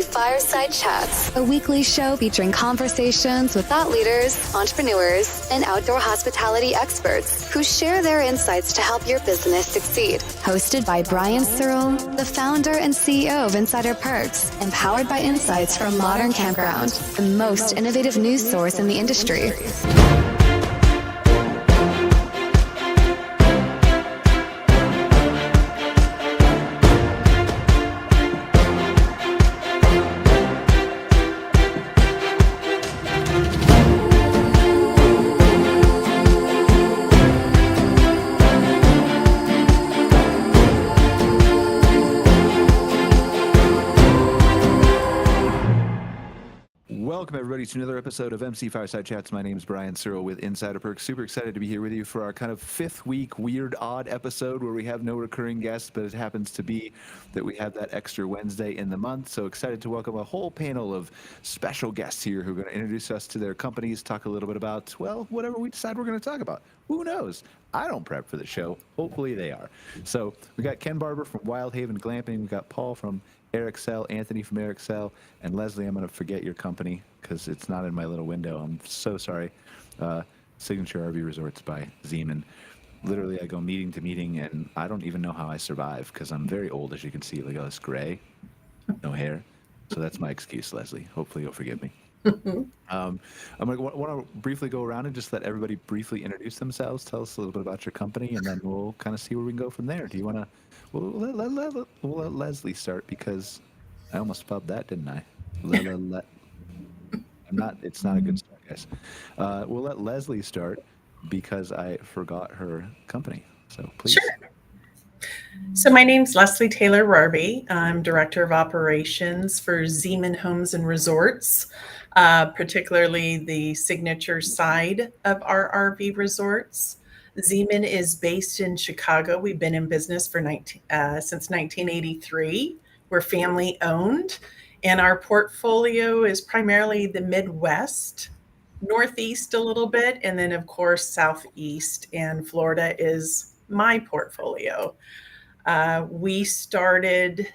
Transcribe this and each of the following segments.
Fireside Chats, a weekly show featuring conversations with thought leaders, entrepreneurs, and outdoor hospitality experts who share their insights to help your business succeed. Hosted by Brian Searl, the founder and CEO of Insider Perks, and powered by insights from Modern Campground, the most innovative news source in the industry. Welcome, everybody, to another episode of MC Fireside Chats. My name is Brian Searl with Insider Perks. Super excited to be here with you for our kind of fifth week weird, odd episode where we have no recurring guests, but it happens to be that we have that extra Wednesday in the month. So excited to welcome a whole panel of special guests here who are going to introduce us to their companies, talk a little bit about, well, whatever we decide we're going to talk about. Who knows? I don't prep for the show. Hopefully they are. So we got Ken Barber from Wild Haven Glamping. We got Paul from Excel, Anthony from Excel, and Leslie, I'm going to forget your company because it's not in my little window. I'm so sorry. Signature RV Resorts by Zeman. Literally, I go meeting to meeting, and I don't even know how I survive because I'm very old, as you can see. Look at this gray, no hair. So that's my excuse, Leslie. Hopefully you'll forgive me. I'm going to want to briefly go around and just let everybody briefly introduce themselves. Tell us a little bit about your company, and then we'll kind of see where we can go from there. Do you want to? We'll let Leslie start because I almost spelled that, didn't I? I'm not. It's not a good start, guys. We'll let Leslie start because I forgot her company. So please. Sure. So my name's Leslie Taylor-Rharbi. I'm Director of Operations for Zeman Homes and Resorts, particularly the signature side of our RV resorts. Zeman is based in Chicago. We've been in business for since 1983. We're family owned, and our portfolio is primarily the Midwest, Northeast a little bit, and then of course Southeast, and Florida is my portfolio. We started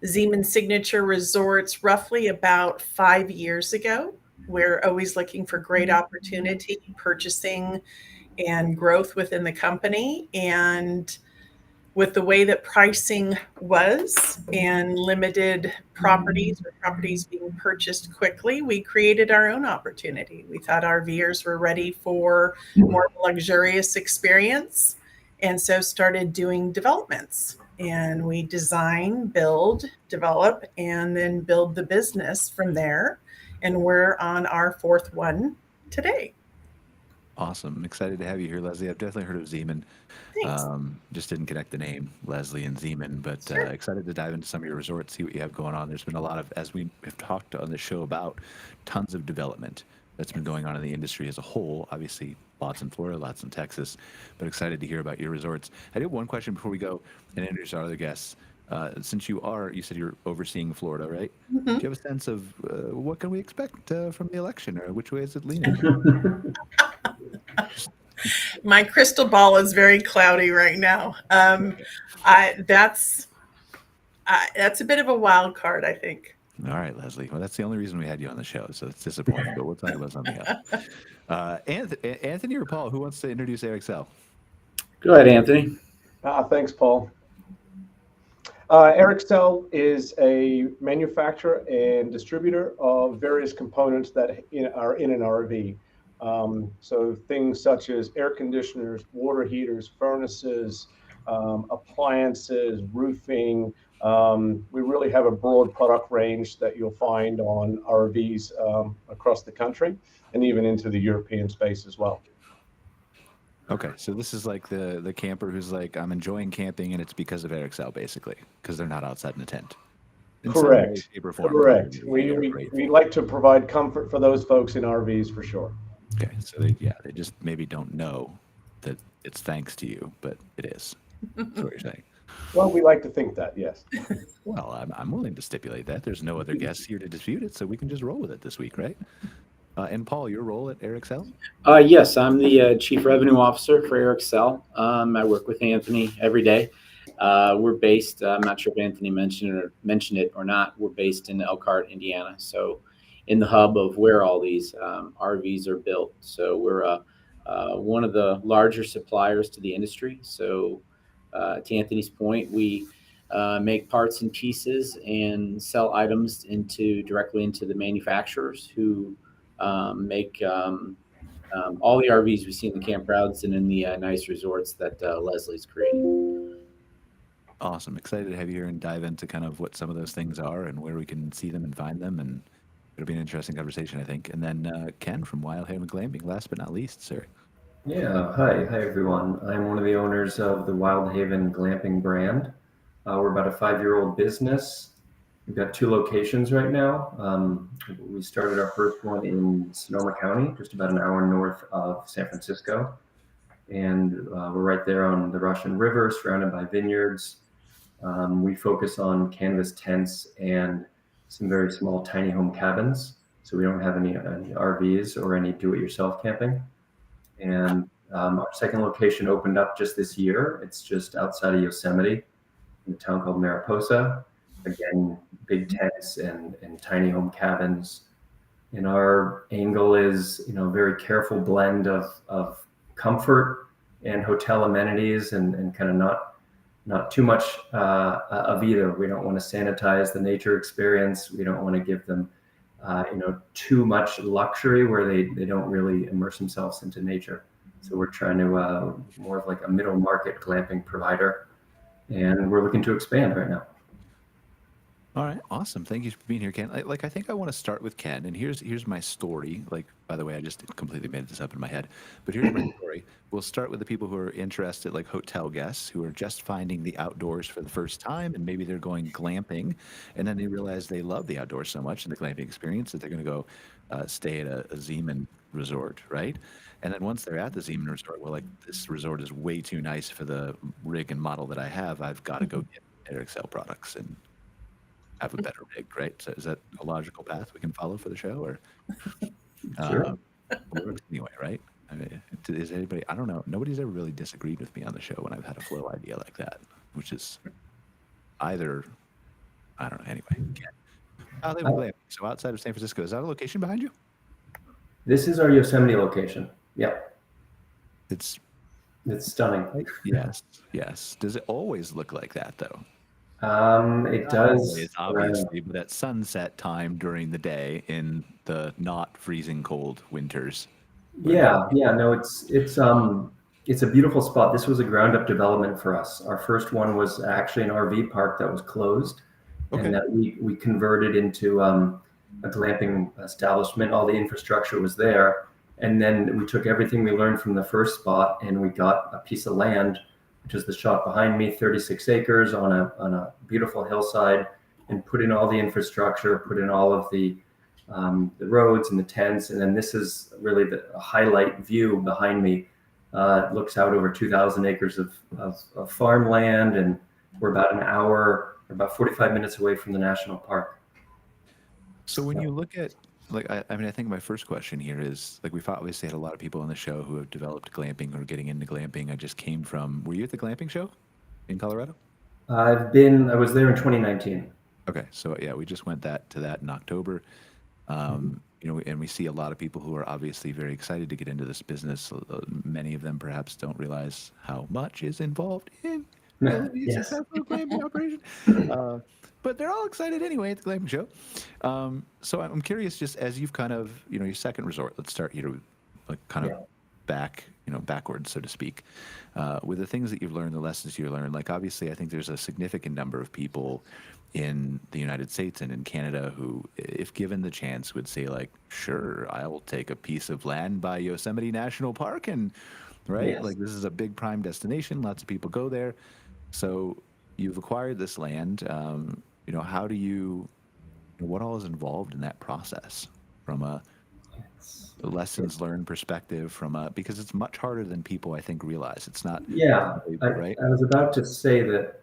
Zeman Signature Resorts roughly about 5 years ago. We're always looking for great opportunity, purchasing and growth within the company. And with the way that pricing was and limited properties or properties being purchased quickly, we created our own opportunity. We thought RVers were ready for more luxurious experience, and so started doing developments. And we design, build, develop, and then build the business from there. And we're on our fourth one today. Awesome. I'm excited to have you here, Leslie. I've definitely heard of Zeman. Thanks. Just didn't connect the name, Leslie and Zeman, but Sure. Excited to dive into some of your resorts, see what you have going on. There's been a lot of, as we have talked on this show about, tons of development that's been going on in the industry as a whole. Obviously, lots in Florida, lots in Texas, but excited to hear about your resorts. I did have one question before we go and introduce our other guests. Since you said you're overseeing Florida, right? Mm-hmm. Do you have a sense of what can we expect from the election, or which way is it leaning? My crystal ball is very cloudy right now. That's a bit of a wild card, I think. All right, Leslie. Well, that's the only reason we had you on the show, so it's disappointing, but we'll talk about something else. Anthony or Paul, who wants to introduce Excel? Go ahead, Anthony. Thanks, Paul. Excel is a manufacturer and distributor of various components that are in an RV. So things such as air conditioners, water heaters, furnaces, appliances, roofing. We really have a broad product range that you'll find on RVs across the country and even into the European space as well. Okay, so this is like the camper who's like, I'm enjoying camping, and it's because of Excel, basically, because they're not outside in a tent. Correct. Correct. We like to provide comfort for those folks in RVs for sure. Okay, so they just maybe don't know that it's thanks to you, but it is. That's what you're saying. Well, we like to think that, yes. Well, I'm willing to stipulate that. There's no other guests here to dispute it, so we can just roll with it this week, right? And Paul, your role at Excel? Yes, I'm the Chief Revenue Officer for Excel. I work with Anthony every day. We're based, I'm not sure if Anthony mentioned it or not, we're based in Elkhart, Indiana. So in the hub of where all these RVs are built. So we're one of the larger suppliers to the industry. So to Anthony's point, we make parts and pieces and sell items directly into the manufacturers who make all the RVs we see in the campgrounds and in the nice resorts that Leslie's creating. Awesome. Excited to have you here and dive into kind of what some of those things are and where we can see them and find them. And it'll be an interesting conversation, I think. And then Ken from Wild Haven Glamping, last but not least, sir. Yeah, hi everyone. I'm one of the owners of the Wild Haven Glamping brand. We're about a 5-year-old business. We've got 2 locations right now. We started our first one in Sonoma County, just about an hour north of San Francisco. And we're right there on the Russian River, surrounded by vineyards. We focus on canvas tents and some very small tiny home cabins. So we don't have any RVs or any do-it-yourself camping. And our second location opened up just this year. It's just outside of Yosemite in a town called Mariposa. Again, big tents and tiny home cabins. And our angle is, a very careful blend of comfort and hotel amenities and kind of not too much of either. We don't want to sanitize the nature experience. We don't want to give them too much luxury where they don't really immerse themselves into nature. So we're trying to more of like a middle market glamping provider, and we're looking to expand right now. All right, awesome. Thank you for being here, Ken. I think I want to start with Ken, and here's my story. By the way, I just completely made this up in my head, but here's my story. We'll start with the people who are interested, like hotel guests, who are just finding the outdoors for the first time, and maybe they're going glamping, and then they realize they love the outdoors so much and the glamping experience that they're going to go stay at a Zeman resort, right? And then once they're at the Zeman resort, well, this resort is way too nice for the rig and model that I have. I've got to go get AirXL products and have a better rig, right? So is that a logical path we can follow for the show, or Sure. Anyway, right? I mean, is anybody? I don't know. Nobody's ever really disagreed with me on the show when I've had a flow idea like that, which is either I don't know. Anyway, so outside of San Francisco, is that a location behind you? This is our Yosemite location. Yep. It's stunning. Yes. Does it always look like that though? It does. Always, obviously, but at sunset time during the day in the not freezing cold winters. Yeah. No, it's a beautiful spot. This was a ground up development for us. Our first one was actually an RV park that was closed, and that we converted into a glamping establishment. All the infrastructure was there, and then we took everything we learned from the first spot, and we got a piece of land, which is the shot behind me, 36 acres on a beautiful hillside, and put in all the infrastructure, put in all of the roads and the tents. And then this is really the highlight view behind me. It looks out over 2,000 acres of farmland, and we're about an hour, about 45 minutes away from the national park. So when you look at, I think my first question here is, we've obviously had a lot of people on the show who have developed glamping or getting into glamping. I just came from, were you at the glamping show in Colorado? I was there in 2019. Okay. So yeah, we just went to that in October. And we see a lot of people who are obviously very excited to get into this business. Many of them perhaps don't realize how much is involved in a successful glamping operation. But they're all excited anyway at the glamping show. So I'm curious, just as you've kind of, your second resort, let's start here backwards, so to speak, with the things that you've learned, the lessons you learned. Obviously, I think there's a significant number of people in the United States and in Canada who, if given the chance, would say sure, I'll take a piece of land by Yosemite National Park, and right, Yes. this is a big prime destination. Lots of people go there. So you've acquired this land. How do you, what all is involved in that process from a lessons learned perspective, because it's much harder than people I think realize. It's not. Yeah, right. I was about to say that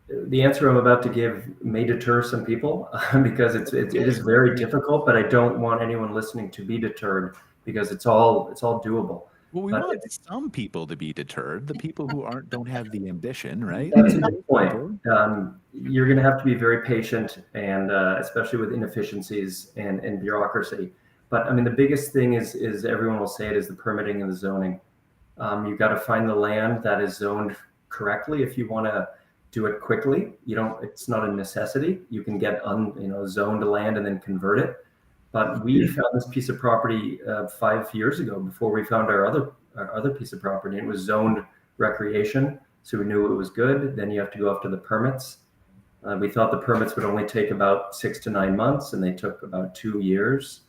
the answer I'm about to give may deter some people because it is very difficult, but I don't want anyone listening to be deterred because it's all doable. Well, we want some people to be deterred. The people who don't have the ambition, right? That's a good point. You're going to have to be very patient, and especially with inefficiencies and bureaucracy. But I mean, the biggest thing is everyone will say it is the permitting and the zoning. You've got to find the land that is zoned correctly. If you want to do it quickly, it's not a necessity. You can get zoned land and then convert it. But we found this piece of property 5 years ago before we found our other piece of property. It was zoned recreation, so we knew it was good. Then you have to go after the permits. We thought the permits would only take about 6 to 9 months, and they took about 2 years.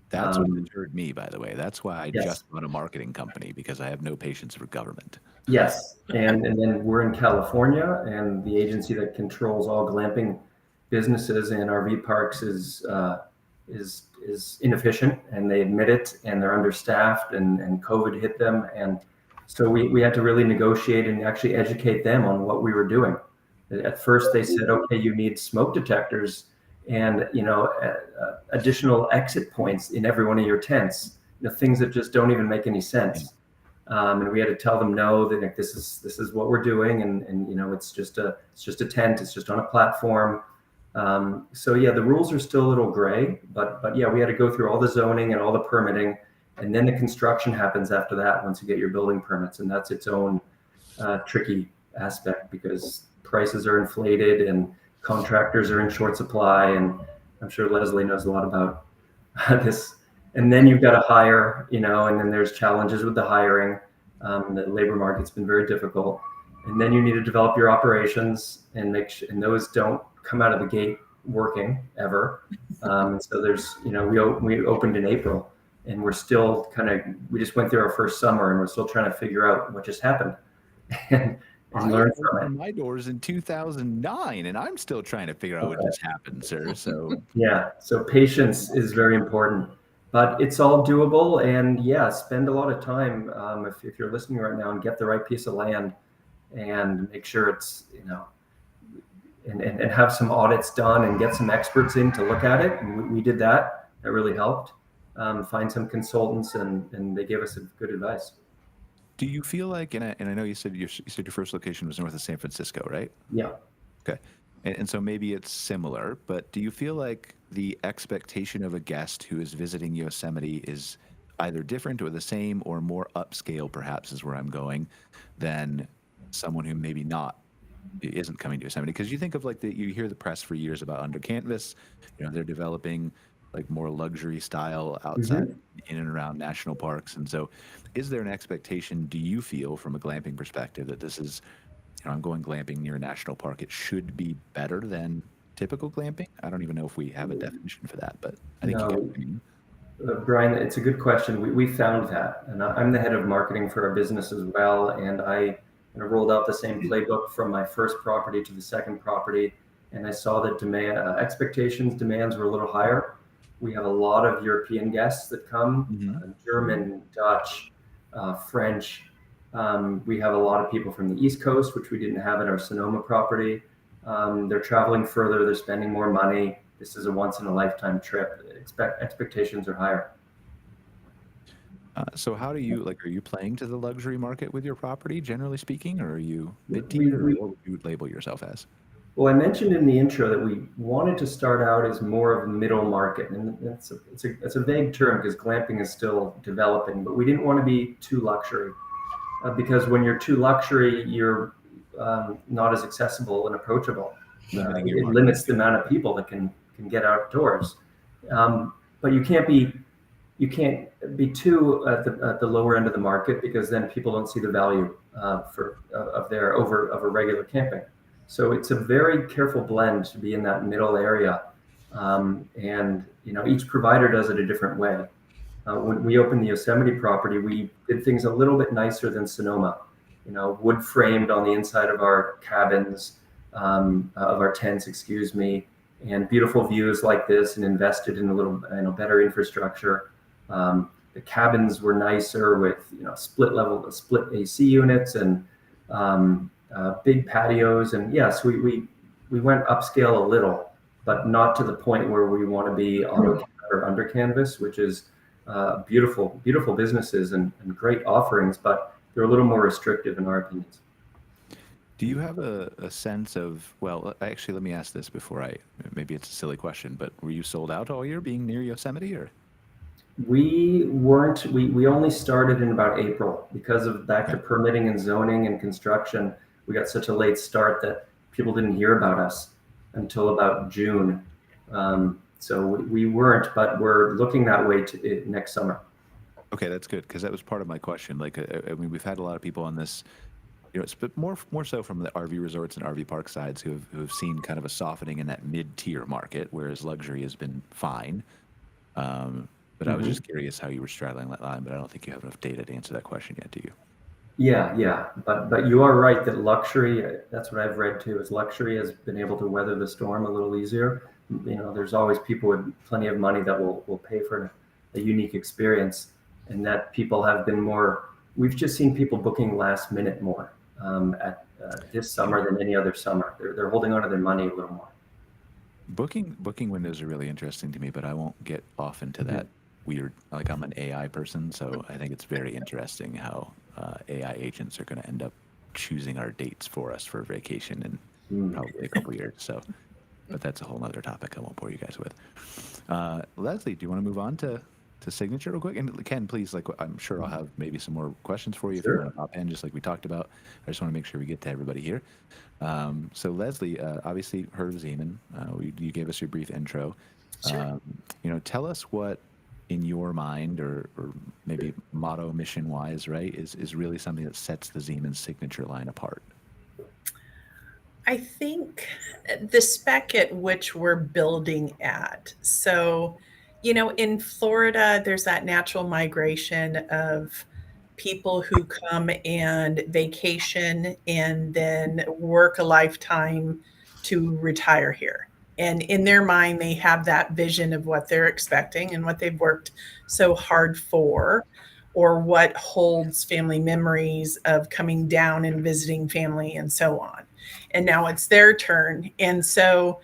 That's what deterred me, by the way. That's why I just run a marketing company, because I have no patience for government. Yes, and then we're in California, and the agency that controls all glamping businesses and RV parks is inefficient, and they admit it, and they're understaffed, and COVID hit them, and so we had to really negotiate and actually educate them on what we were doing. At first, they said, "Okay, you need smoke detectors and additional exit points in every one of your tents." Things that just don't even make any sense. And we had to tell them, no, that this is what we're doing, and it's just a tent, it's just on a platform. So yeah, the rules are still a little gray, but yeah, we had to go through all the zoning and all the permitting, and then the construction happens after that once you get your building permits, and that's its own tricky aspect, because prices are inflated and contractors are in short supply, and I'm sure Leslie knows a lot about this. And then you've got to hire, and then there's challenges with the hiring. The labor market's been very difficult. And then you need to develop your operations and and those don't come out of the gate working ever. So there's, we opened in April, and we're still we just went through our first summer, and we're still trying to figure out what just happened. And learn from it. My doors in 2009, and I'm still trying to figure out what just happened, sir. So yeah, so patience is very important, but it's all doable. And yeah, spend a lot of time if you're listening right now, and get the right piece of land, and make sure it's and have some audits done, and get some experts in to look at it. And we did that. That really helped. Find some consultants, and they gave us good advice. Do you feel like, and I know you said your first location was north of San Francisco, right? Yeah. Okay. And so maybe it's similar, but do you feel like the expectation of a guest who is visiting Yosemite is either different or the same, or more upscale, perhaps, is where I'm going, than someone who maybe isn't coming to Yosemite? Because you think of you hear the press for years about Under Canvas, they're developing more luxury style outside in and around national parks. And so is there an expectation, do you feel, from a glamping perspective, that this is, I'm going glamping near a national park, it should be better than typical glamping? I don't even know if we have a definition for that, but I think you get what I mean. Brian, it's a good question. We found that, and I'm the head of marketing for our business as well, and I rolled out the same playbook from my first property to the second property, and I saw that demands were a little higher. We have a lot of European guests that come, German, Dutch, French. We have a lot of people from the East Coast, which we didn't have at our Sonoma property. They're traveling further. They're spending more money. This is a once-in-a-lifetime trip. Expectations are higher. So how do you, are you playing to the luxury market with your property, generally speaking, or are you mid-tier, or what would you label yourself as? Well, I mentioned in the intro that we wanted to start out as more of a middle market, and it's a vague term because glamping is still developing, but we didn't want to be too luxury, because when you're too luxury, you're not as accessible and approachable. It limits the amount of people that can get outdoors. But you can't be too at the lower end of the market, because then people don't see the value of a regular camping. So it's a very careful blend to be in that middle area. And each provider does it a different way. When we opened the Yosemite property, we did things a little bit nicer than Sonoma. Wood framed on the inside of our cabins, of our tents, and beautiful views like this, and invested in a little better infrastructure. The cabins were nicer with split AC units, and big patios. And yes, we went upscale a little, but not to the point where we want to be auto or under canvas, which is beautiful, beautiful businesses and great offerings, but they're a little more restrictive in our opinions. Do you have a sense of, well, actually, let me ask this before maybe it's a silly question, but were you sold out all year being near Yosemite, or? We weren't, we only started in about April because of back to permitting and zoning and construction. We got such a late start that people didn't hear about us until about June. So we weren't, but we're looking that way to next summer. Okay, that's good, because that was part of my question. Like, I mean, we've had a lot of people on this, but more so from the RV resorts and RV park sides who have seen kind of a softening in that mid-tier market, whereas luxury has been fine. But I was just curious how you were straddling that line, but I don't think you have enough data to answer that question yet, do you? Yeah. But you are right that luxury, that's what I've read too, is luxury has been able to weather the storm a little easier. There's always people with plenty of money that will pay for a unique experience, and that people have been more, we've just seen people booking last minute more at this summer than any other summer. They're holding on to their money a little more. Booking windows are really interesting to me, but I won't get off into that weird, like I'm an AI person, so I think it's very interesting how AI agents are going to end up choosing our dates for us for vacation in probably a couple years. So, but that's a whole nother topic I won't bore you guys with. Leslie, do you want to move on to Signature real quick? And Ken, please, like, I'm sure I'll have maybe some more questions for you if you want to pop in, just like we talked about. I just want to make sure we get to everybody here. So Leslie, obviously heard of Zeman. You gave us your brief intro. Sure. Tell us what, in your mind, or maybe motto, mission-wise, right, is really something that sets the Zeman Signature line apart. I think the spec at which we're building at. So, in Florida, there's that natural migration of people who come and vacation and then work a lifetime to retire here. And in their mind, they have that vision of what they're expecting and what they've worked so hard for, or what holds family memories of coming down and visiting family and so on. And now it's their turn. And so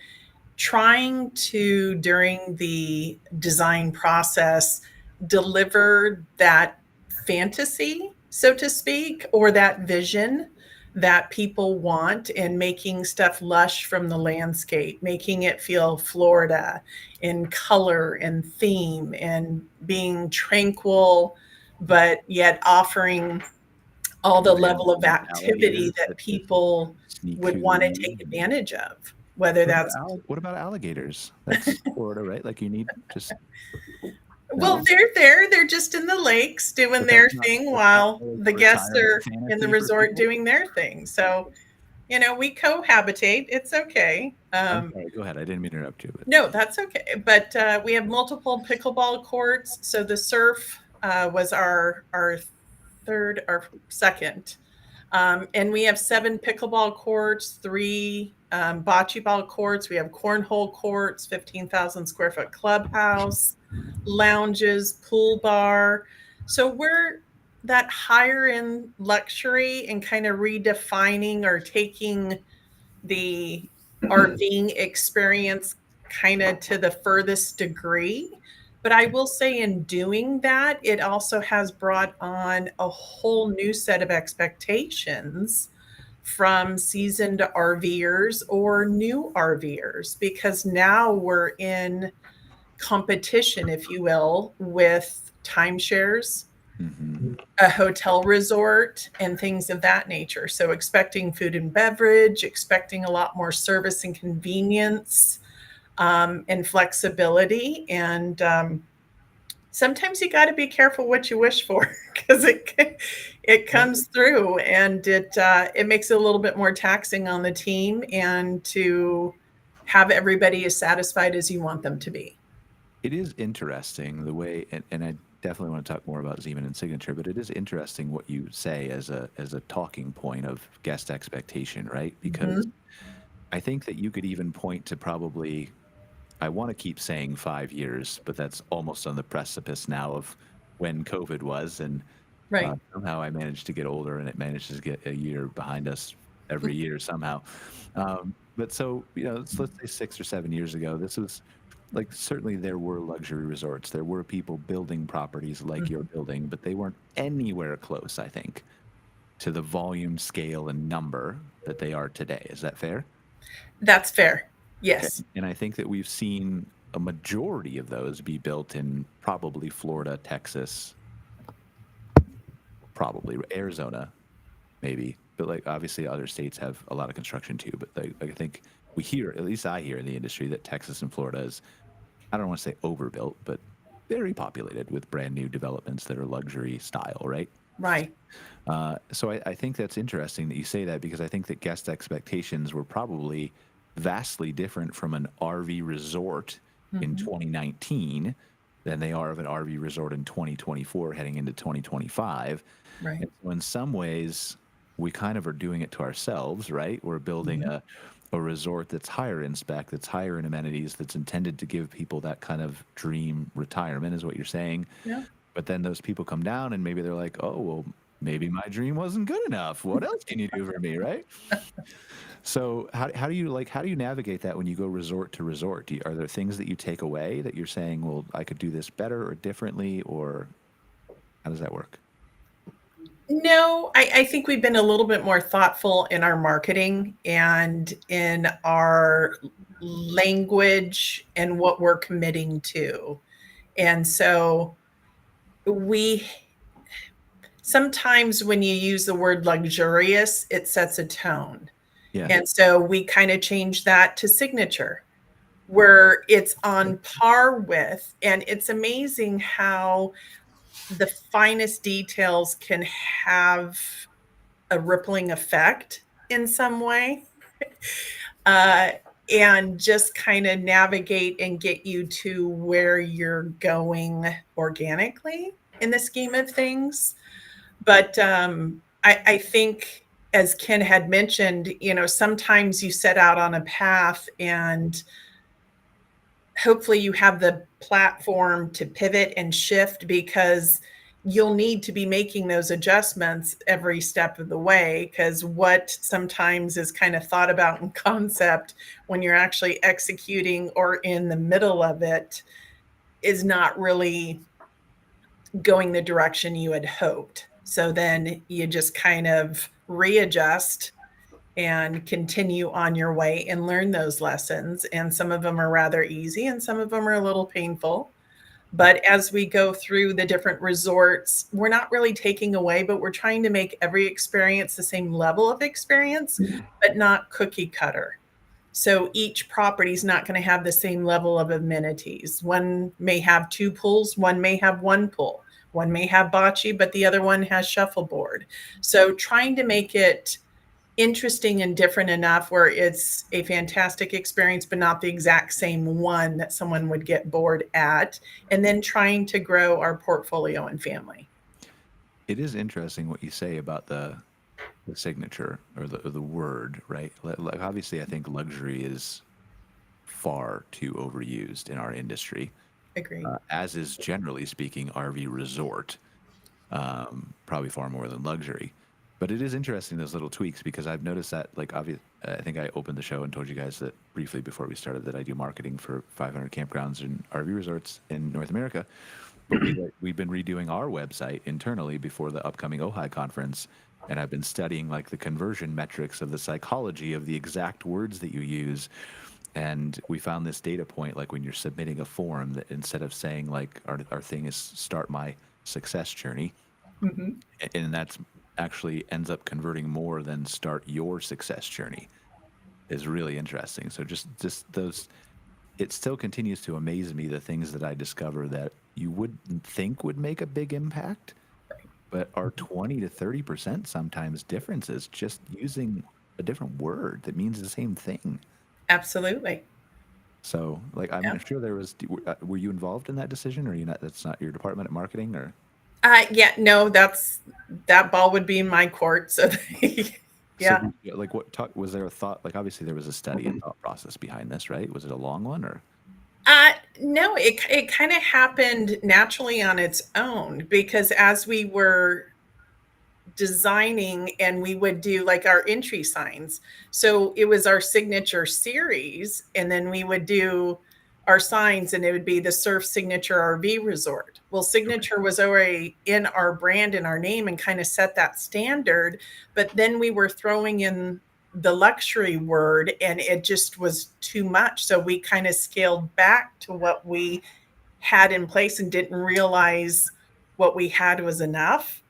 trying to, during the design process, deliver that fantasy, so to speak, or that vision that people want, and making stuff lush from the landscape, making it feel Florida in color and theme, and being tranquil, but yet offering all the level of activity that people would want to take advantage of, whether that's... What about alligators? That's Florida, right? Like, you need just... Well, they're there. They're just in the lakes doing their thing while the guests are in the resort doing their thing. So, we cohabitate. It's okay. Okay, go ahead. I didn't mean to interrupt you. But... No, that's okay. But we have multiple pickleball courts. So the surf was our second. And we have 7 pickleball courts, 3 bocce ball courts. We have cornhole courts, 15,000 square foot clubhouse, lounges, pool bar. So we're that higher end luxury and kind of redefining or taking the RVing experience kind of to the furthest degree. But I will say, in doing that, it also has brought on a whole new set of expectations from seasoned RVers or new RVers, because now we're in competition, if you will, with timeshares, a hotel resort, and things of that nature. So expecting food and beverage, expecting a lot more service and convenience, and flexibility. And sometimes you got to be careful what you wish for, because it comes through, and it makes it a little bit more taxing on the team, and to have everybody as satisfied as you want them to be. It is interesting the way, and I definitely want to talk more about Zeman and Signature, but it is interesting what you say as a talking point of guest expectation, right? Because I think that you could even point to probably, I want to keep saying 5 years, but that's almost on the precipice now of when COVID was, and somehow I managed to get older, and it manages to get a year behind us every year somehow. But so, let's say 6 or 7 years ago, this was like, certainly there were luxury resorts. There were people building properties like you're building, but they weren't anywhere close, I think, to the volume, scale, and number that they are today. Is that fair? That's fair. Okay. Yes. And I think that we've seen a majority of those be built in probably Florida, Texas, probably Arizona, maybe. But like, obviously other states have a lot of construction too. But I think we hear, at least I hear in the industry, that Texas and Florida is, I don't want to say overbuilt, but very populated with brand new developments that are luxury style, right? Right. So I think that's interesting that you say that, because I think that guest expectations were probably vastly different from an RV resort in 2019 than they are of an RV resort in 2024 heading into 2025. Right. And so in some ways, we kind of are doing it to ourselves, right? We're building a resort that's higher in spec, that's higher in amenities, that's intended to give people that kind of dream retirement, is what you're saying. Yeah. But then those people come down and maybe they're like, oh, well, maybe my dream wasn't good enough. What else can you do for me, right? So how do you navigate that when you go resort to resort? Are there things that you take away that you're saying, well, I could do this better or differently, or how does that work? No, I think we've been a little bit more thoughtful in our marketing and in our language and what we're committing to. And so sometimes when you use the word luxurious, it sets a tone. Yeah. And so we kind of change that to signature, where it's on par with, and it's amazing how the finest details can have a rippling effect in some way, and just kind of navigate and get you to where you're going organically in the scheme of things. But I think, as Ken had mentioned, sometimes you set out on a path and hopefully you have the platform to pivot and shift, because you'll need to be making those adjustments every step of the way, because what sometimes is kind of thought about in concept, when you're actually executing or in the middle of it, is not really going the direction you had hoped. So then you just kind of readjust and continue on your way and learn those lessons. And some of them are rather easy and some of them are a little painful. But as we go through the different resorts, we're not really taking away, but we're trying to make every experience the same level of experience, but not cookie cutter. So each property is not going to have the same level of amenities. One may have 2 pools, one may have 1 pool, one may have bocce, but the other one has shuffleboard. So trying to make it interesting and different enough where it's a fantastic experience, but not the exact same one that someone would get bored at, and then trying to grow our portfolio and family. It is interesting what you say about the signature or the word, right? Like, obviously, I think luxury is far too overused in our industry. Agreed. As is, generally speaking, RV resort, probably far more than luxury. But it is interesting, those little tweaks, because I've noticed that, like, I think I opened the show and told you guys that briefly before we started that I do marketing for 500 campgrounds and RV resorts in North America. But we've been redoing our website internally before the upcoming Ojai conference, and I've been studying like the conversion metrics of the psychology of the exact words that you use. And we found this data point, like when you're submitting a form, that instead of saying like our thing is start my success journey, and that's actually ends up converting more than start your success journey, is really interesting. So just those, it still continues to amaze me, the things that I discover that you wouldn't think would make a big impact, but are 20 to 30% sometimes differences just using a different word that means the same thing. Absolutely. So, like, I'm sure there was. Were you involved in that decision, or are you not? That's not your department at marketing, or? Yeah, no, that ball would be in my court. So, yeah. So, like, was there a thought? Like, obviously, there was a study and thought process behind this, right? Was it a long one, or? No, it kind of happened naturally on its own, because as we were designing, and we would do like our entry signs. So it was our signature series, and then we would do our signs, and it would be the Surf Signature RV Resort. Well, signature was already in our brand and our name and kind of set that standard, but then we were throwing in the luxury word, and it just was too much. So we kind of scaled back to what we had in place and didn't realize what we had was enough,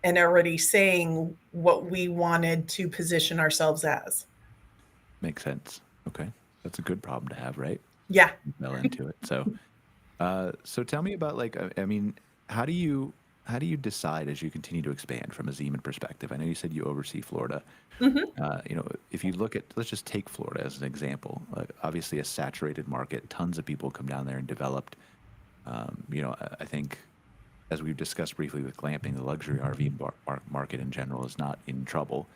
and already saying what we wanted to position ourselves as. Makes sense. Okay. That's a good problem to have, right? Yeah. Well into it. So, so tell me about, like, I mean, how do you decide as you continue to expand from a Zeman perspective? I know you said you oversee Florida. You know, if you look at, let's just take Florida as an example. Obviously, a saturated market. Tons of people come down there and developed. You know, I think, as we've discussed briefly with glamping, the luxury RV market in general is not in trouble.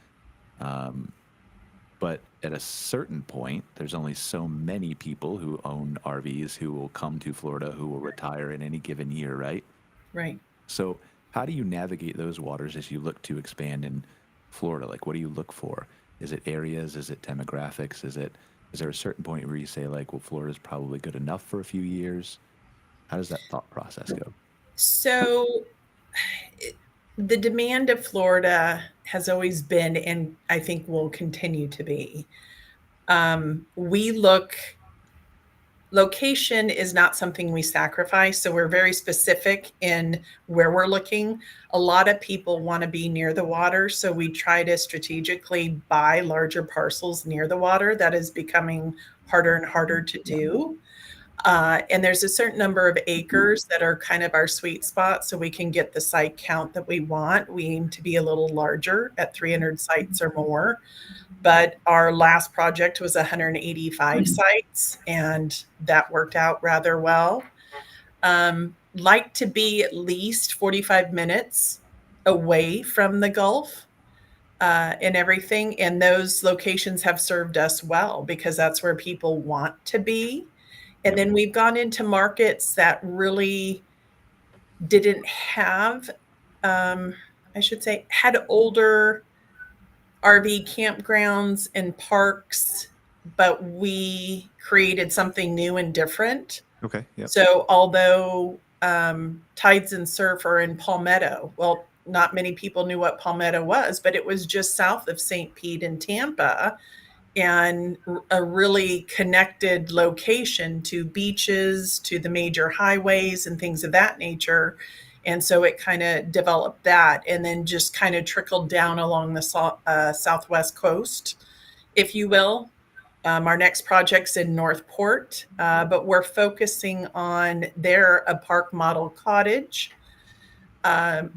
But at a certain point, there's only so many people who own RVs who will come to Florida, who will retire in any given year, right? Right. So how do you navigate those waters as you look to expand in Florida? Like, what do you look for? Is it areas? Is it demographics? Is there a certain point where you say, like, well, Florida's probably good enough for a few years? How does that thought process go? So the demand of Florida has always been, and I think will continue to be. Location is not something we sacrifice. So we're very specific in where we're looking. A lot of people want to be near the water. So we try to strategically buy larger parcels near the water. That is becoming harder and harder to do. And there's a certain number of acres that are kind of our sweet spot, so we can get the site count that we want. We aim to be a little larger at 300 sites or more. But our last project was 185 sites, and that worked out rather well. Like to be at least 45 minutes away from the Gulf and everything. And those locations have served us well because that's where people want to be. And then we've gone into markets that really didn't have, had older RV campgrounds and parks, but we created something new and different. Okay. Yep. So although Tides and Surf are in Palmetto, well, not many people knew what Palmetto was, but it was just south of St. Pete and Tampa, and a really connected location to beaches, to the major highways and things of that nature. And so it kind of developed that, and then just kind of trickled down along the southwest coast, if you will. Our next project's in Northport, but we're focusing on a park model cottage. Our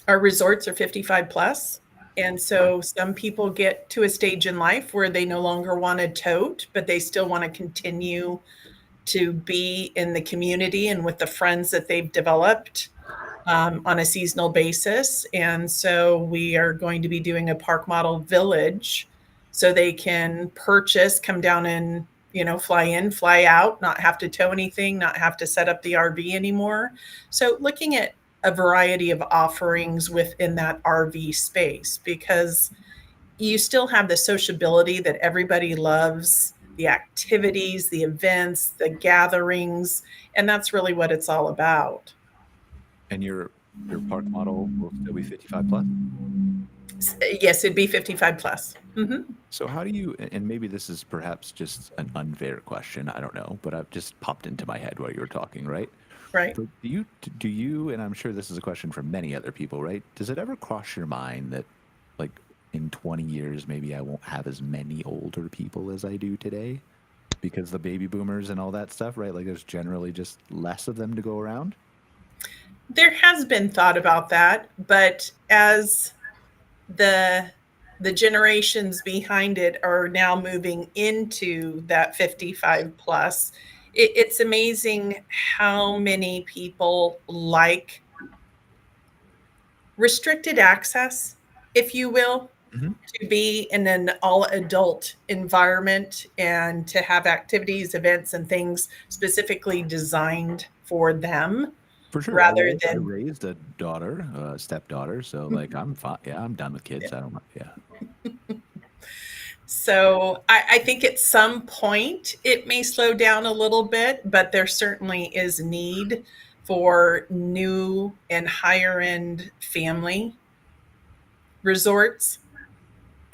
resorts are 55 plus. And so some people get to a stage in life where they no longer want to tote, but they still want to continue to be in the community and with the friends that they've developed on a seasonal basis. And so we are going to be doing a park model village so they can purchase, come down and, fly in, fly out, not have to tow anything, not have to set up the RV anymore. So looking at a variety of offerings within that RV space, because you still have the sociability that everybody loves, the activities, the events, the gatherings, and that's really what it's all about. And your park model will still be 55 plus? Yes, it'd be 55 plus. Mm-hmm. So how do you, and maybe this is perhaps just an unfair question, I don't know, but I've just popped into my head while you were talking, right? Right. But do you, and I'm sure this is a question for many other people, right? Does it ever cross your mind that, like, in 20 years, maybe I won't have as many older people as I do today because the baby boomers and all that stuff, right? Like, there's generally just less of them to go around. There has been thought about that, but as the generations behind it are now moving into that 55 plus, it's amazing how many people like restricted access, if you will, to be in an all adult environment and to have activities, events, and things specifically designed for them. For sure. rather I than raised a daughter, a stepdaughter, so like I'm fine. Yeah, I'm done with kids. I don't. Yeah. So I think at some point it may slow down a little bit, but there certainly is need for new and higher end family resorts.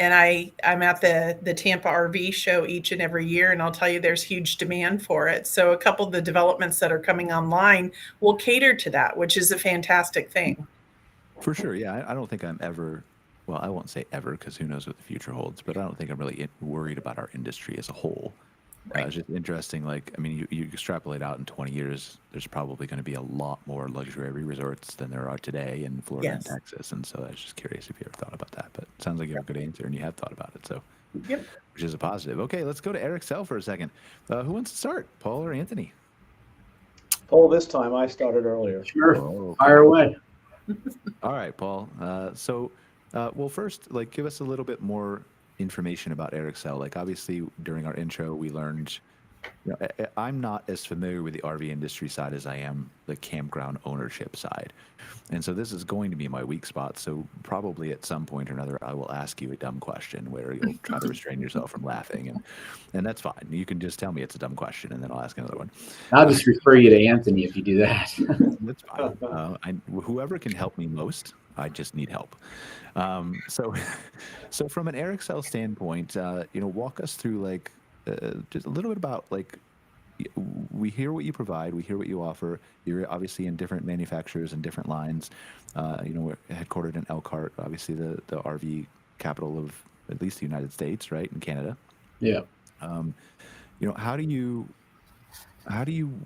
And I'm at the Tampa RV show each and every year, and I'll tell you there's huge demand for it. So a couple of the developments that are coming online will cater to that, which is a fantastic thing. For sure. Yeah. I don't think I'm ever. Well, I won't say ever because who knows what the future holds. But I don't think I'm really worried about our industry as a whole. Right. It's just interesting. Like, I mean, you extrapolate out in 20 years, there's probably going to be a lot more luxury resorts than there are today in Florida and Yes. Texas. And so I was just curious if you ever thought about that. But it sounds like you have a good answer and you have thought about it. So, Yep. which is a positive. Okay, let's go to Eric Sell for a second. Who wants to start, Paul or Anthony? Paul, this time I started earlier. Sure. Oh, Fire away. all right, Paul. Well, first, like, give us a little bit more information about Eric Sell. Like, obviously, during our intro, we learned. I'm not as familiar with the RV industry side as I am the campground ownership side, and so this is going to be my weak spot. So probably at some point or another, I will ask you a dumb question where you'll try to restrain yourself from laughing, and that's fine. You can just tell me it's a dumb question, and then I'll ask another one. I'll just refer you to Anthony if you do that. That's fine. Whoever can help me most, I just need help. So from an Eric Sell standpoint, walk us through like just a little bit about like we hear what you provide, we hear what you offer. You're obviously in different manufacturers and different lines. We're headquartered in Elkhart, obviously the RV capital of at least the United States, right, and Canada. Yeah. How do you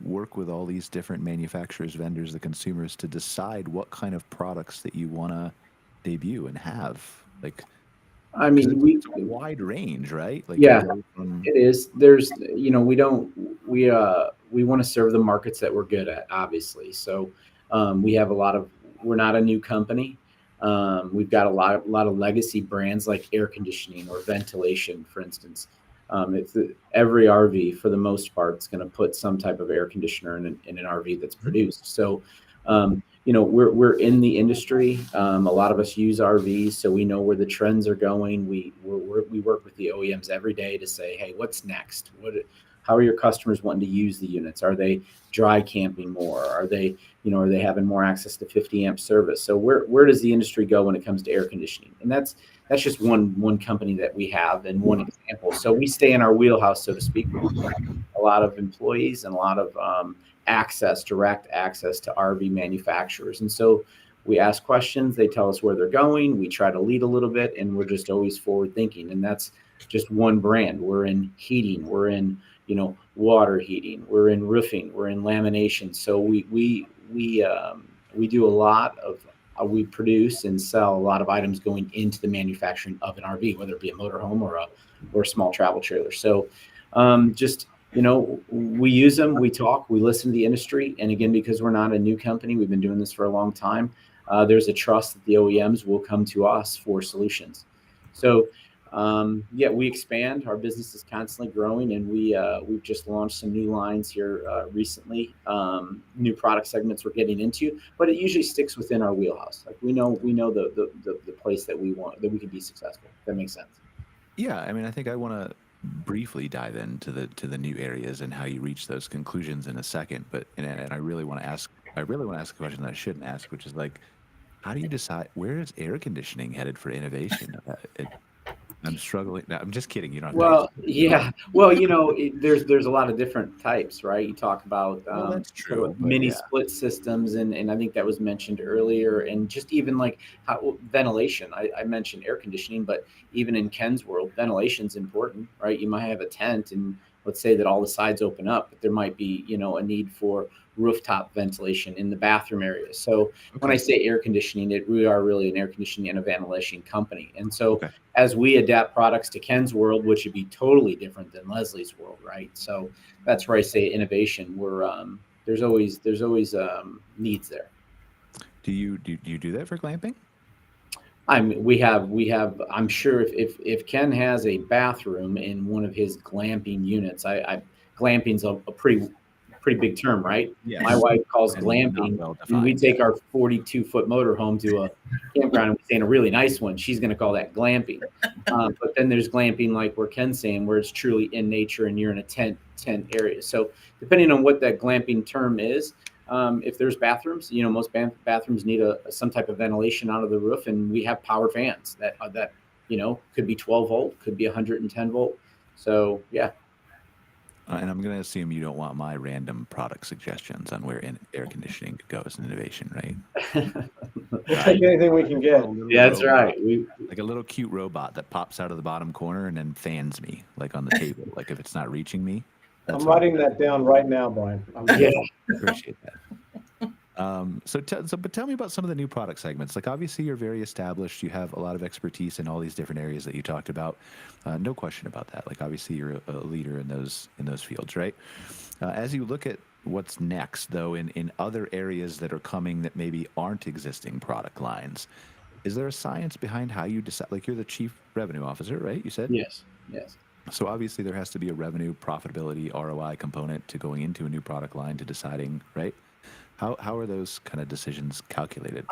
work with all these different manufacturers, vendors, the consumers to decide what kind of products that you want to debut and have? Like, I mean, it's a wide range, right? Like, yeah, it is. There's, we want to serve the markets that we're good at, obviously. So we have we're not a new company. We've got a lot of legacy brands like air conditioning or ventilation, for instance. Every RV, for the most part, is going to put some type of air conditioner in an RV that's produced. So, we're in the industry. A lot of us use RVs, so we know where the trends are going. We work with the OEMs every day to say, hey, what's next? How are your customers wanting to use the units? Are they dry camping more? Are they having more access to 50 amp service? So where does the industry go when it comes to air conditioning? And that's just one company that we have and one example. So we stay in our wheelhouse, so to speak. A lot of employees and a lot of direct access to RV manufacturers. And so we ask questions, they tell us where they're going. We try to lead a little bit, and we're just always forward thinking. And that's just one brand. We're in heating, we're in, water heating, we're in roofing, we're in lamination. So we do a lot of, we produce and sell a lot of items going into the manufacturing of an RV, whether it be a motorhome or a small travel trailer. So we use them, we talk, we listen to the industry. And again, because we're not a new company, we've been doing this for a long time. There's a trust that the OEMs will come to us for solutions. So, we expand. Our business is constantly growing, and we've just launched some new lines here recently, new product segments we're getting into, but it usually sticks within our wheelhouse. Like we know the place that we want, that we can be successful. If that makes sense. Yeah, I mean, I think I want to briefly dive into the new areas and how you reach those conclusions in a second. But I really want to ask a question that I shouldn't ask, which is like, how do you decide where is air conditioning headed for innovation? I'm struggling. No, I'm just kidding. You don't. Well, yeah. Well, there's a lot of different types, right? You talk about that's true, mini split systems, and I think that was mentioned earlier, and just even like ventilation. I mentioned air conditioning, but even in Ken's world, ventilation's important, right? You might have a tent, and let's say that all the sides open up, but there might be, a need for rooftop ventilation in the bathroom area. So when I say air conditioning, we are really an air conditioning and a ventilation company. And so as we adapt products to Ken's world, which would be totally different than Leslie's world, right? So that's where I say innovation. There's always needs there. Do you do that for glamping? We have. I'm sure if Ken has a bathroom in one of his glamping units, glamping's a pretty pretty big term, right? Yes. My wife calls And glamping. not well When we defined. take our 42-foot motorhome to a campground and we stay in a really nice one, she's going to call that glamping. But then there's glamping, like where Ken's saying, where it's truly in nature and you're in a tent area. So depending on what that glamping term is, if there's bathrooms, most bathrooms need some type of ventilation out of the roof, and we have power fans that could be 12 volt, could be 110 volt. So yeah. And I'm going to assume you don't want my random product suggestions on where air conditioning could go as an innovation, right? We'll take anything we can get. Yeah, that's right. Like a little cute robot that pops out of the bottom corner and then fans me, like on the table. Like if it's not reaching me. I'm writing that down right now, Brian. Appreciate that. But tell me about some of the new product segments. Like obviously you're very established. You have a lot of expertise in all these different areas that you talked about. No question about that. Like obviously you're a leader in those fields, right? As you look at what's next, though, in other areas that are coming that maybe aren't existing product lines, is there a science behind how you decide? Like you're the chief revenue officer, right? You said? Yes. So obviously there has to be a revenue, profitability, ROI component to going into a new product line to deciding, right? How are those kind of decisions calculated?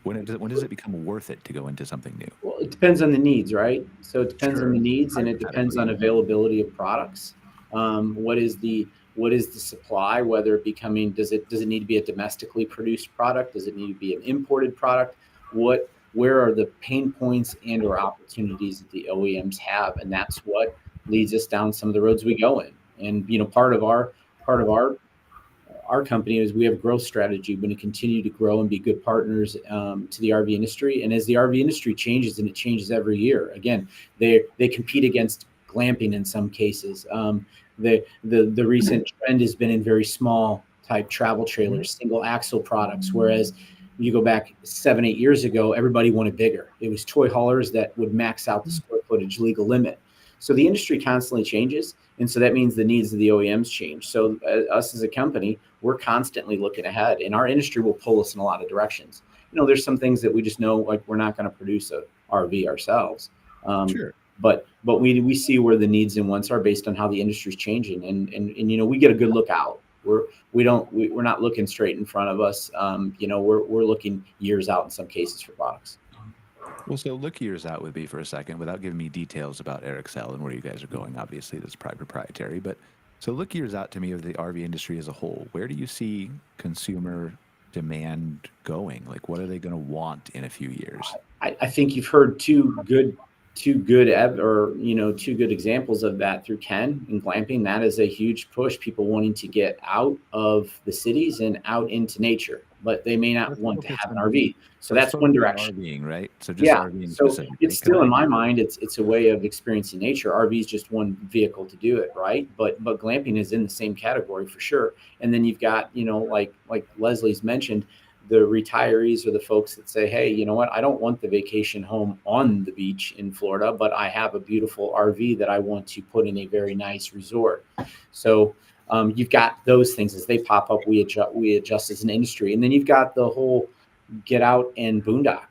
When does it become worth it to go into something new? Well, it depends on the needs, right? So it depends on the needs, and it depends on availability of products. What is the supply? Whether does it need to be a domestically produced product? Does it need to be an imported product? Where are the pain points and/or opportunities that the OEMs have, and that's what leads us down some of the roads we go in. And part of our company is we have a growth strategy. We're going to continue to grow and be good partners to the RV industry. And as the RV industry changes, and it changes every year, again, they compete against glamping in some cases. The recent trend has been in very small type travel trailers, single axle products, whereas you go back 7-8 years ago, everybody wanted bigger. It was toy haulers that would max out the square footage legal limit. So the industry constantly changes. And so that means the needs of the OEMs change. So us as a company, we're constantly looking ahead, and our industry will pull us in a lot of directions. There's some things that we just know, like we're not going to produce a RV ourselves. Sure. But we see where the needs and wants are based on how the industry is changing. And we get a good look out. We're not looking straight in front of us. We're looking years out in some cases for products. Well, so look years out with me for a second without giving me details about Airxcel and where you guys are going. Obviously, that's proprietary. But so look years out to me of the RV industry as a whole. Where do you see consumer demand going? Like, what are they going to want in a few years? I think you've heard two good examples of that through Ken and glamping. That is a huge push. People wanting to get out of the cities and out into nature, but they may not want to have an RV. So that's one direction. RVing, right? So just RVing so specifically. it's still in my mind, it's a way of experiencing nature. RV is just one vehicle to do it, right? But glamping is in the same category for sure. And then you've got, like Leslie's mentioned, the retirees or the folks that say, hey, you know what? I don't want the vacation home on the beach in Florida, but I have a beautiful RV that I want to put in a very nice resort. So you've got those things as they pop up. We adjust as an industry. And then you've got the whole get out and boondock,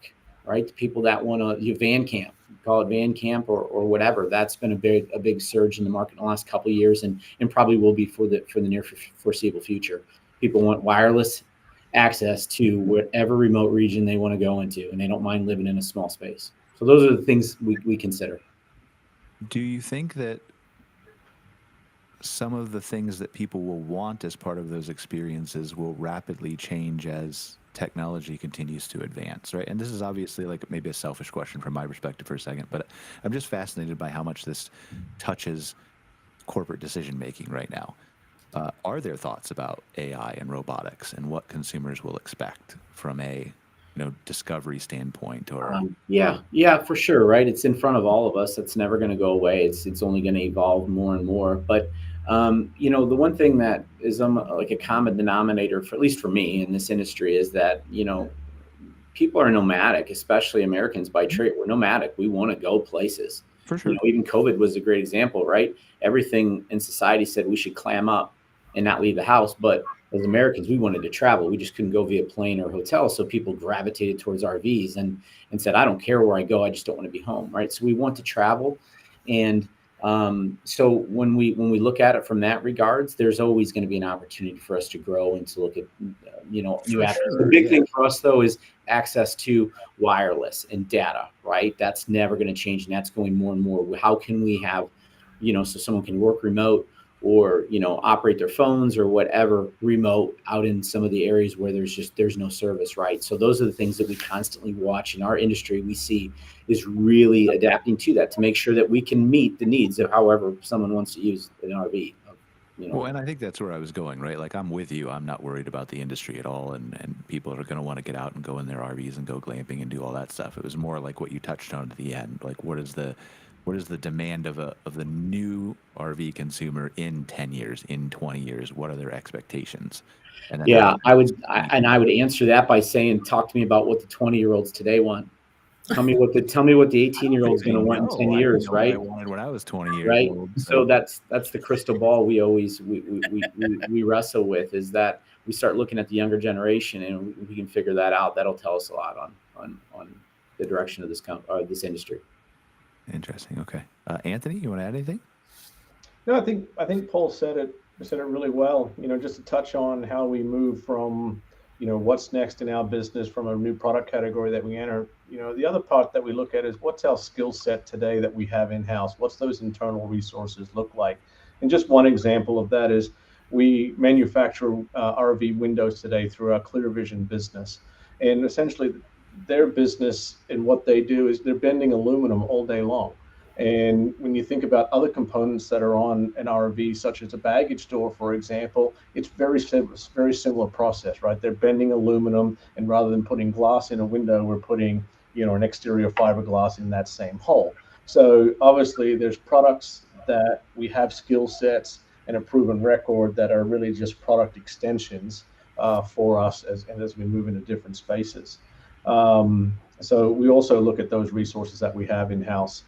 right? The people that want to van camp, call it van camp or whatever. That's been a big surge in the market in the last couple of years, and probably will be for the near foreseeable future. People want wireless access to whatever remote region they want to go into, and they don't mind living in a small space. So those are the things we consider. Do you think that some of the things that people will want as part of those experiences will rapidly change as technology continues to advance, right? And this is obviously like maybe a selfish question from my perspective for a second, but I'm just fascinated by how much this touches corporate decision making right now. Are there thoughts about AI and robotics and what consumers will expect from a discovery standpoint? Or yeah, for sure, right? It's in front of all of us. It's never going to go away. It's only going to evolve more and more. But the one thing that is like a common denominator, for at least for me in this industry, is that people are nomadic, especially Americans by trait. We're nomadic. We want to go places. For sure. Even COVID was a great example, right? Everything in society said we should clam up and not leave the house. But as Americans, we wanted to travel. We just couldn't go via plane or hotel. So people gravitated towards RVs and said, I don't care where I go. I just don't want to be home, right? So we want to travel. And So when we look at it from that regards, there's always going to be an opportunity for us to grow and to look at, new apps. The big thing for us though is access to wireless and data, right? That's never going to change, and that's going more and more. How can we have, so someone can work remote or, operate their phones or whatever remote out in some of the areas where there's no service, right? So those are the things that we constantly watch in our industry. We see is really adapting to that to make sure that we can meet the needs of however someone wants to use an RV. Well, and I think that's where I was going, right? Like, I'm with you. I'm not worried about the industry at all, and people are going to want to get out and go in their RVs and go glamping and do all that stuff. It was more like what you touched on at the end. Like, what is the demand of the new RV consumer in 10 years, in 20 years? What are their expectations? And then I would answer that by saying, talk to me about what the 20-year-olds today want. Tell me what the 18-year-old is going to want in 10 years, right? I wanted when I was 20 years right? old. So that's the crystal ball we wrestle with, is that we start looking at the younger generation and we can figure that out. That'll tell us a lot on the direction of this industry. Interesting. Okay, Anthony, you want to add anything? No, I think Paul said it really well. Just to touch on how we move from what's next in our business from a new product category that we enter. The other part that we look at is what's our skill set today that we have in-house? What's those internal resources look like? And just one example of that is we manufacture RV windows today through our Clear Vision business. And essentially their business and what they do is they're bending aluminum all day long. And when you think about other components that are on an RV, such as a baggage door, for example, it's very similar process, right? They're bending aluminum, and rather than putting glass in a window, we're putting, an exterior fiberglass in that same hole. So obviously there's products that we have skill sets and a proven record that are really just product extensions for us as we move into different spaces. So we also look at those resources that we have in-house.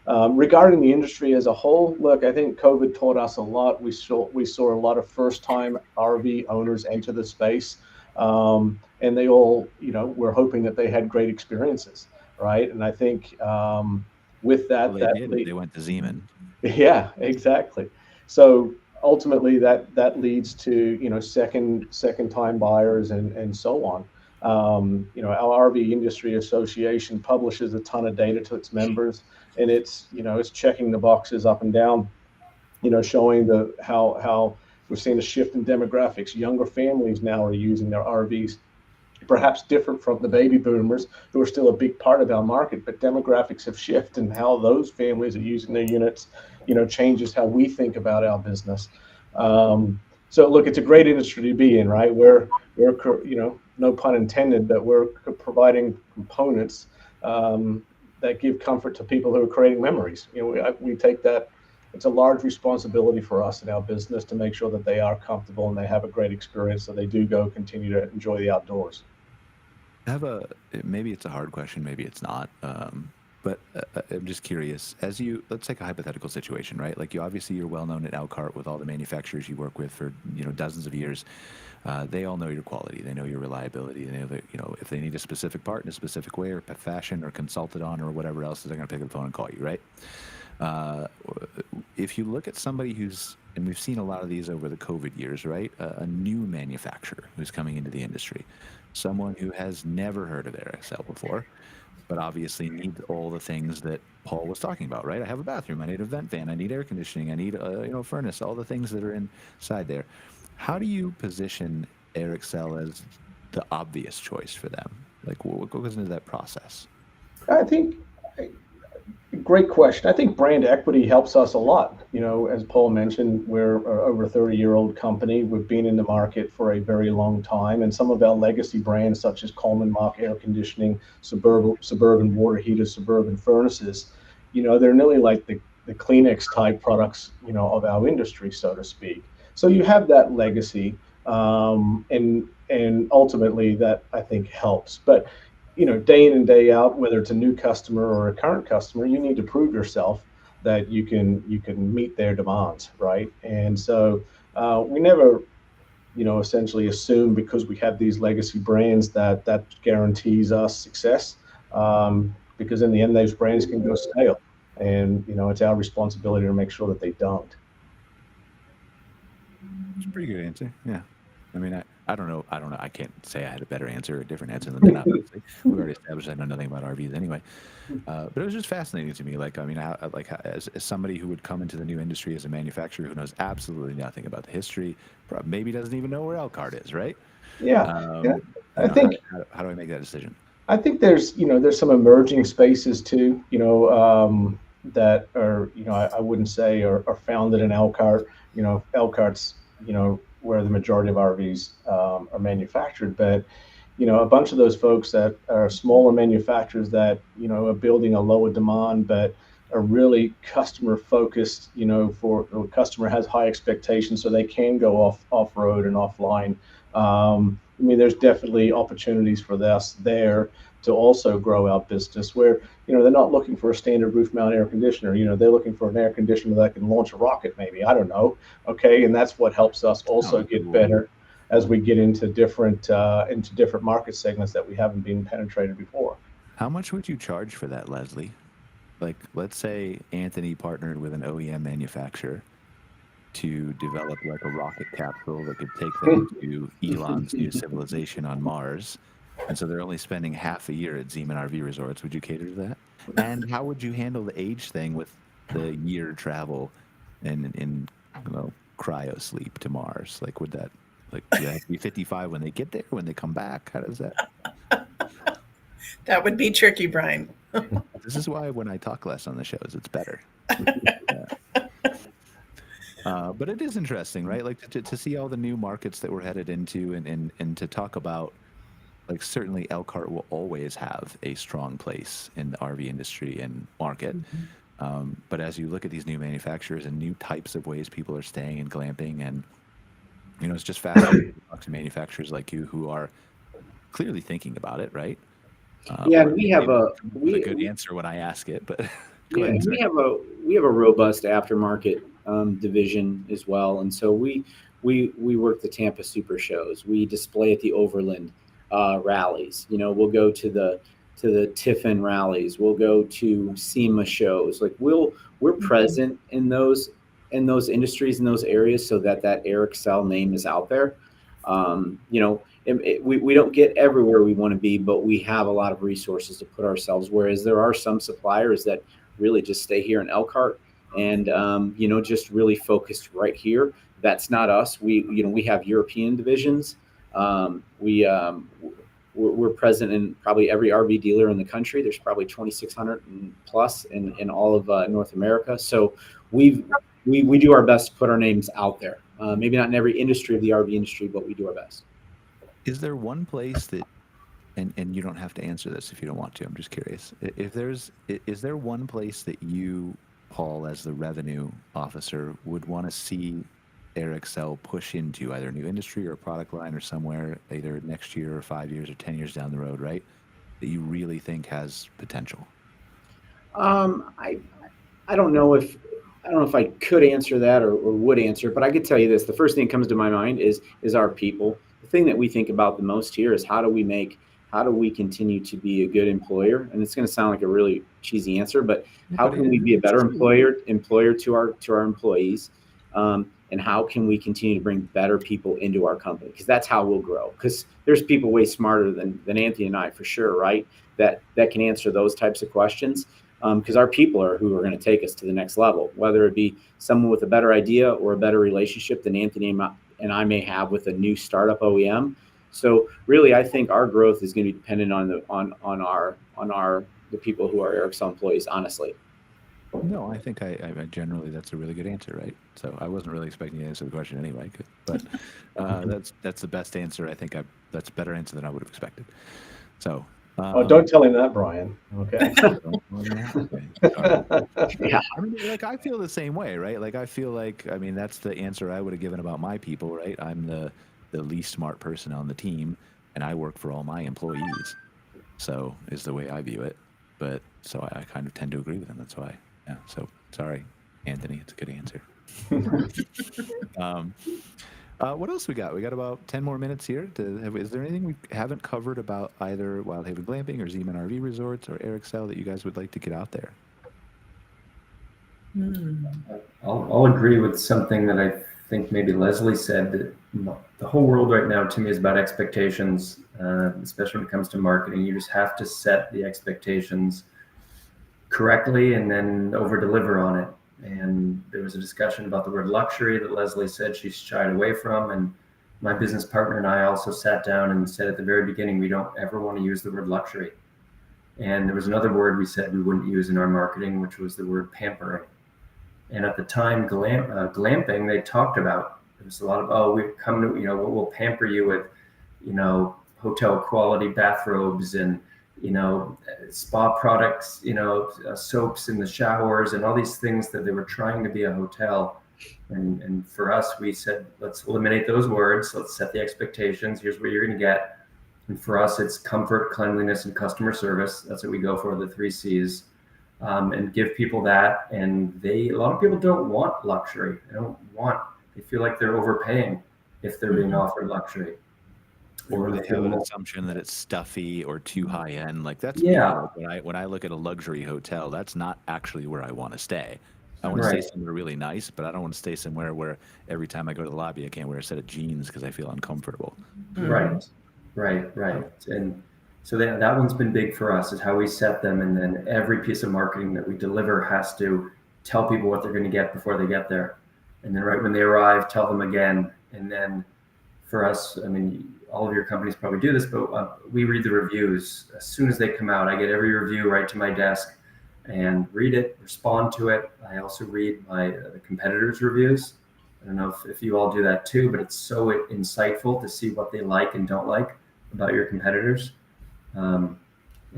Regarding the industry as a whole, look, I think COVID taught us a lot. We saw a lot of first-time RV owners enter the space, and they all, were hoping that they had great experiences, right? And I think with that, they went to Zeman. Yeah, exactly. So ultimately, that leads to second-time buyers and so on. Our RV Industry Association publishes a ton of data to its members, and it's checking the boxes up and down, showing how we've seen a shift in demographics. Younger families now are using their RVs, perhaps different from the baby boomers, who are still a big part of our market, but demographics have shifted, and how those families are using their units, changes how we think about our business. So look, it's a great industry to be in, right? We're no pun intended, but we're providing components that give comfort to people who are creating memories. We take that. It's a large responsibility for us in our business to make sure that they are comfortable and they have a great experience, so they do continue to enjoy the outdoors. Maybe it's a hard question, maybe it's not. But I'm just curious, let's take a hypothetical situation, right? Like, you're well known at Elkhart with all the manufacturers you work with for, dozens of years. They all know your quality. They know your reliability. They know that, if they need a specific part in a specific way or fashion or consulted on or whatever else, they're going to pick up the phone and call you, right? If you look at somebody and we've seen a lot of these over the COVID years, right? A new manufacturer who's coming into the industry, someone who has never heard of AirXL before, but obviously needs all the things that Paul was talking about, right? I have a bathroom, I need a vent fan, I need air conditioning, I need a furnace, all the things that are inside there. How do you position AirXL as the obvious choice for them? Like, what goes into that process? I think, great question. I think brand equity helps us a lot. As Paul mentioned, we're over a 30-year-old company. We've been in the market for a very long time, and some of our legacy brands, such as Coleman Mark Air Conditioning, Suburban Water Heaters, Suburban Furnaces, they're nearly like the Kleenex type products, of our industry, so to speak. So you have that legacy, and ultimately that, I think, helps. But day in and day out, whether it's a new customer or a current customer, you need to prove yourself that you can meet their demands, right? And so we never, essentially assume because we have these legacy brands that guarantees us success, because in the end, those brands can go stale. And, it's our responsibility to make sure that they don't. It's a pretty good answer. Yeah. I mean, I don't know. I can't say I had a better answer or a different answer than that, obviously. We've already established I know nothing about RVs anyway. But it was just fascinating to me. Like, I mean, as somebody who would come into the new industry as a manufacturer who knows absolutely nothing about the history, maybe doesn't even know where Elkhart is, right? Yeah. I think, how do I make that decision? I think there's some emerging spaces too, that are, I wouldn't say are founded in Elkhart. Elkhart's, where the majority of RVs are manufactured, but a bunch of those folks that are smaller manufacturers that are building a lower demand, but are really customer focused. For the customer has high expectations, so they can go off road and offline. I mean, there's definitely opportunities for us there to also grow our business where, they're not looking for a standard roof mount air conditioner. They're looking for an air conditioner that can launch a rocket, maybe. I don't know. Okay. And that's what helps us also get better as we get into different market segments that we haven't been penetrated before. How much would you charge for that, Leslie? Like, let's say Anthony partnered with an OEM manufacturer to develop like a rocket capsule that could take them to Elon's new civilization on Mars. And so they're only spending half a year at Zeman RV resorts. Would you cater to that? And how would you handle the age thing with the year travel and cryo sleep to Mars? Like, would that, do they have to be 55 when they get there, when they come back? How does that? That would be tricky, Brian. This is why when I talk less on the shows, it's better. But it is interesting, right? Like to see all the new markets that we're headed into and to talk about, like, certainly Elkhart will always have a strong place in the RV industry and market. But as you look at these new manufacturers and new types of ways people are staying and glamping, and, it's just fascinating to talk to manufacturers like you who are clearly thinking about it, right? We have a good answer when I ask it, but we have a robust aftermarket division as well, and so we work the Tampa Super Shows. We display at the Overland rallies. We'll go to the Tiffin rallies. We'll go to SEMA shows. Like we're present in those industries, in those areas, so that Airxcel name is out there. We don't get everywhere we want to be, but we have a lot of resources to put ourselves. Whereas there are some suppliers that really just stay here in Elkhart and just really focused right here. That's not us. We have European divisions. We're present in probably every RV dealer in the country. There's probably 2,600 plus in all of North America. So we do our best to put our names out there. Maybe not in every industry of the RV industry, but we do our best. Is there one place that, and you don't have to answer this if you don't want to, I'm just curious. Is there one place that you, Paul, as the revenue officer, would want to see Airxcel push into, either a new industry or a product line or somewhere, either next year or 5 years or 10 years down the road, right? That you really think has potential? I don't know if I could answer that or would answer, but I could tell you this. The first thing that comes to my mind is our people. The thing that we think about the most here is how do we continue to be a good employer? And it's going to sound like a really cheesy answer, but how can we be a better employer to our employees? And how can we continue to bring better people into our company? Because that's how we'll grow. Because there's people way smarter than Anthony and I, for sure, right? That can answer those types of questions. Because our people are who are going to take us to the next level, whether it be someone with a better idea or a better relationship than Anthony and I may have with a new startup OEM. So really, I think our growth is going to be dependent on the people who are Airxcel employees, honestly. No, I think I generally, that's a really good answer, right? So I wasn't really expecting you to answer the question anyway, but that's the best answer. I think that's a better answer than I would have expected. So. Don't tell him that, Brian. Okay. Yeah, I mean, like, I feel the same way, right? Like, I feel like, I mean, that's the answer I would have given about my people, right? I'm the least smart person on the team, and I work for all my employees. So is the way I view it. But so I kind of tend to agree with him. That's why. Yeah. So sorry, Anthony. It's a good answer. What else we got? We got about 10 more minutes here. Is there anything we haven't covered about either Wild Haven Glamping or Zeman RV Resorts or Airxcel that you guys would like to get out there? I'll agree with something that I think maybe Leslie said, that the whole world right now to me is about expectations, especially when it comes to marketing. You just have to set the expectations correctly and then over deliver on it. And there was a discussion about the word luxury that Leslie said she shied away from. And my business partner and I also sat down and said at the very beginning, we don't ever want to use the word luxury. And there was another word we said we wouldn't use in our marketing, which was the word pampering. And at the time, glamping, they talked about, there was a lot of, oh, we've come to, we'll pamper you with, hotel quality bathrobes and, spa products, soaps in the showers and all these things that they were trying to be a hotel. And for us, we said, let's eliminate those words. Let's set the expectations. Here's what you're going to get. And for us, it's comfort, cleanliness, and customer service. That's what we go for, the 3 C's. And give people that. And a lot of people don't want luxury. They feel like they're overpaying if they're being offered luxury. Or they have an assumption that it's stuffy or too high end. Like that's when I look at a luxury hotel, that's not actually where I want to stay. I want to stay somewhere really nice, but I don't want to stay somewhere where every time I go to the lobby, I can't wear a set of jeans because I feel uncomfortable. Right. And so that one's been big for us, is how we set them. And then every piece of marketing that we deliver has to tell people what they're going to get before they get there. And then right when they arrive, tell them again. And then for us, I mean, all of your companies probably do this, but we read the reviews. As soon as they come out, I get every review right to my desk and read it, respond to it. I also read the competitors' reviews. I don't know if you all do that too, but it's so insightful to see what they like and don't like about your competitors. And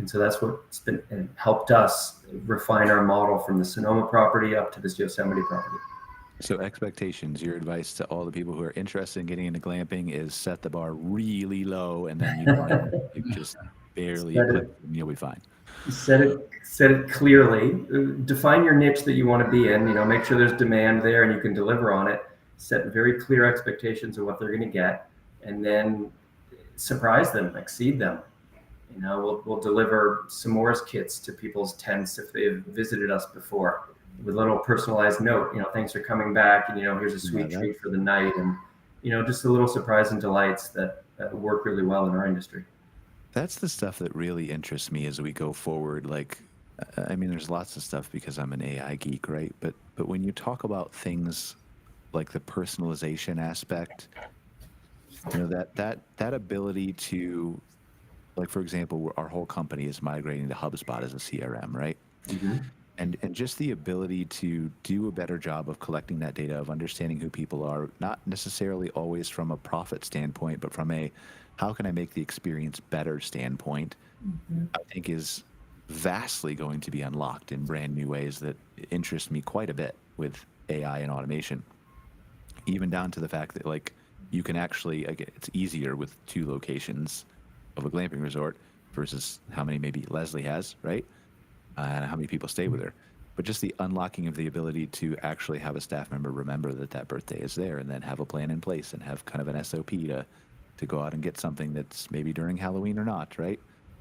so that's what's been helped us refine our model from the Sonoma property up to this Yosemite property. So expectations, your advice to all the people who are interested in getting into glamping is set the bar really low, and then you just barely click, and you'll be fine. Set it clearly. Define your niche that you want to be in. Make sure there's demand there and you can deliver on it. Set very clear expectations of what they're going to get, and then surprise them, exceed them. We'll deliver s'mores kits to people's tents if they've visited us before, with a little personalized note. Thanks for coming back, and here's a sweet treat for the night, and just a little surprise and delights that work really well in our industry. That's the stuff that really interests me as we go forward. Like, I mean, there's lots of stuff because I'm an AI geek, right? But when you talk about things like the personalization aspect, that ability to, like, for example, our whole company is migrating to HubSpot as a CRM, right? Mm-hmm. And just the ability to do a better job of collecting that data, of understanding who people are, not necessarily always from a profit standpoint, but from a how can I make the experience better standpoint, I think is vastly going to be unlocked in brand new ways that interest me quite a bit with AI and automation. Even down to the fact that, like, you can actually, it's easier with 2 locations of a glamping resort versus how many maybe Leslie has, right? And how many people stay with her. But just the unlocking of the ability to actually have a staff member remember that birthday is there, and then have a plan in place and have kind of an SOP to go out and get something that's maybe during Halloween or not, right?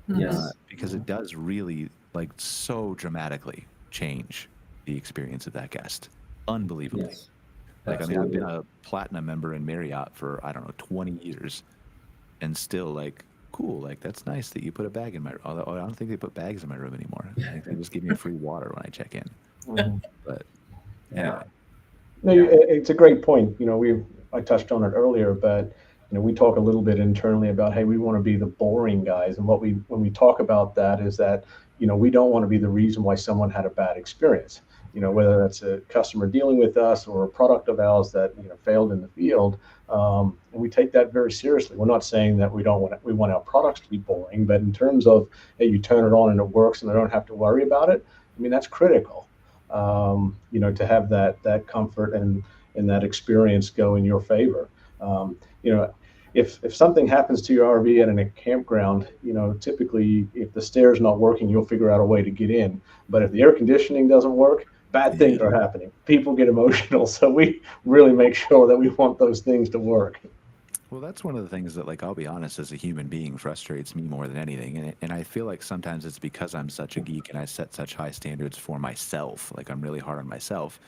Yes. Because it does really, like, so dramatically change the experience of that guest. Unbelievably. Yes. Like, absolutely. I mean, I've been a platinum member in Marriott for, 20 years, and still, like, cool, like, that's nice that you put a bag in my room. Although I don't think they put bags in my room anymore. I think they just give me a free water when I check in. But anyway. No, it's a great point. I touched on it earlier, but we talk a little bit internally about, hey, we want to be the boring guys, and when we talk about that is that we don't want to be the reason why someone had a bad experience. Whether that's a customer dealing with us or a product of ours that failed in the field, and we take that very seriously. We're not saying that we want our products to be boring, but in terms of, hey, you turn it on and it works and I don't have to worry about it. I mean, that's critical. To have that comfort and that experience go in your favor. If something happens to your RV at a campground, typically if the stair's not working, you'll figure out a way to get in. But if the air conditioning doesn't work, bad things are happening. People get emotional, so we really make sure that we want those things to work. Well, that's one of the things that, like, I'll be honest, as a human being, frustrates me more than anything. And I feel like sometimes it's because I'm such a geek and I set such high standards for myself. Like, I'm really hard on myself.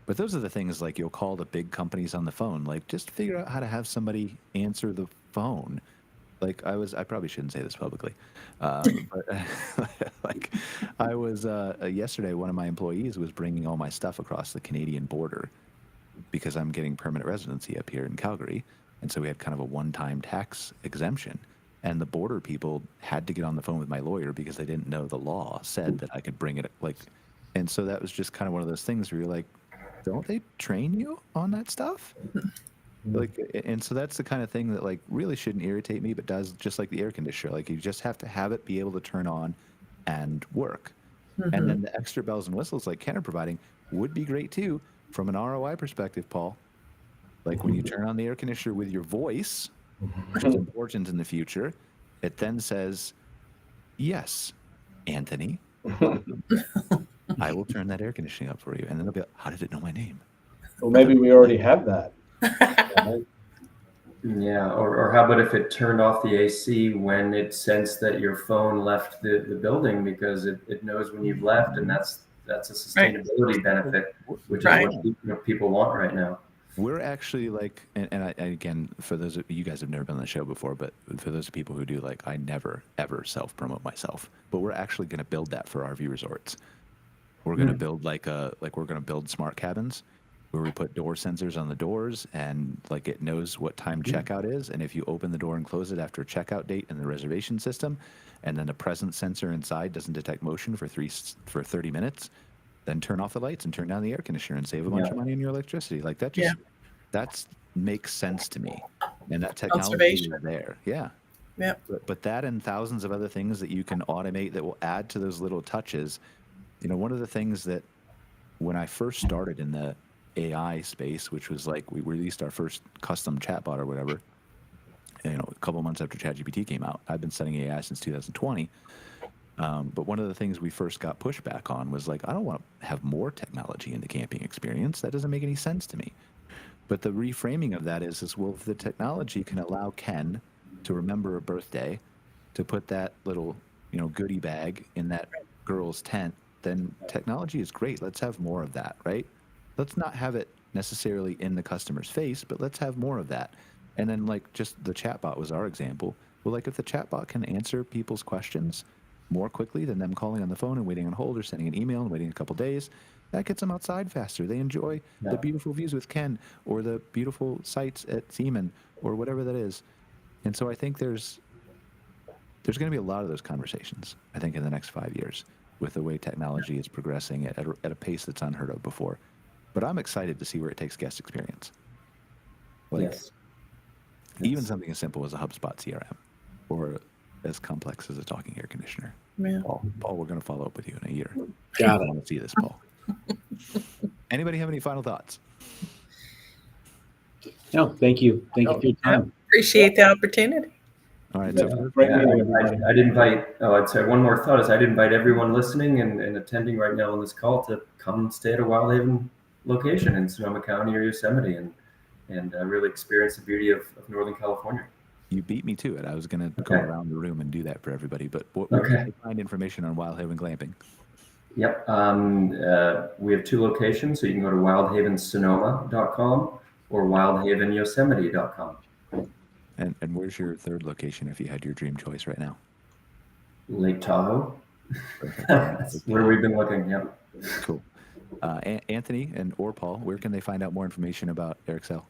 But those are the things, like, you'll call the big companies on the phone. Like, just figure out how to have somebody answer the phone. Like, I probably shouldn't say this publicly. But like, I was, yesterday, one of my employees was bringing all my stuff across the Canadian border because I'm getting permanent residency up here in Calgary. And so we had kind of a one-time tax exemption. And the border people had to get on the phone with my lawyer because they didn't know the law said that I could bring it. Like, and so that was just kind of one of those things where you're like, don't they train you on that stuff? Like, and so that's the kind of thing that, like, really shouldn't irritate me, but does, just like the air conditioner. Like, you just have to have it be able to turn on and work. And then the extra bells and whistles like Ken are providing would be great too from an ROI perspective, Paul. Like, when you turn on the air conditioner with your voice, which is important in the future, it then says, "Yes, Anthony, I will turn that air conditioning up for you." And then they'll be like, "How did it know my name?" Well, maybe we already have that. Yeah, or how about if it turned off the AC when it sensed that your phone left the building, because it knows when you've left, and that's a sustainability benefit, which is what people want right now. We're actually, like, and again, for those of you guys have never been on the show before, but for those people who do, like, I never ever self-promote myself, but we're actually going to build that for RV resorts. We're going to build we're going to build smart cabins where we put door sensors on the doors, and, like, it knows what time checkout is, and if you open the door and close it after a checkout date in the reservation system, and then the presence sensor inside doesn't detect motion for 30 minutes, then turn off the lights and turn down the air conditioner and save a bunch of money on your electricity. Like, that just that makes sense to me, and that technology is there. But that and thousands of other things that you can automate that will add to those little touches. You know, one of the things that when I first started in the AI space, which was like, we released our first custom chatbot or whatever, you know, a couple months after ChatGPT came out. I've been studying AI since 2020. But one of the things we first got pushback on was, like, I don't want to have more technology in the camping experience. That doesn't make any sense to me. But the reframing of that is well, if the technology can allow Ken to remember a birthday, to put that little, you know, goodie bag in that girl's tent, then technology is great. Let's have more of that, right? Let's not have it necessarily in the customer's face, but let's have more of that. And then, like, just the chatbot was our example. Well, like, if the chatbot can answer people's questions more quickly than them calling on the phone and waiting on hold or sending an email and waiting a couple days, that gets them outside faster. They enjoy the beautiful views with Ken or the beautiful sights at Zeman or whatever that is. And so I think there's going to be a lot of those conversations, I think, in the next 5 years with the way technology is progressing at a pace that's unheard of before. But I'm excited to see where it takes guest experience. Like, even something as simple as a HubSpot CRM or as complex as a talking air conditioner. Paul, we're going to follow up with you in a year. I want to see this, Paul. Anybody have any final thoughts? No, thank you. Thank you for your time. Appreciate the opportunity. All right. I'd invite, I'd say one more thought is I'd invite everyone listening and attending right now on this call to come stay at a Wild Haven location in Sonoma County or Yosemite and really experience the beauty of Northern California. You beat me to it. I was going to go around the room and do that for everybody, but where can you find information on Wild Haven Glamping? Yep. We have two locations, so you can go to wildhavensonoma.com or wildhavenyosemite.com. And where's your third location if you had your dream choice right now? Lake Tahoe. That's where we've been looking, Cool. Anthony or Paul, where can they find out more information about Airxcel?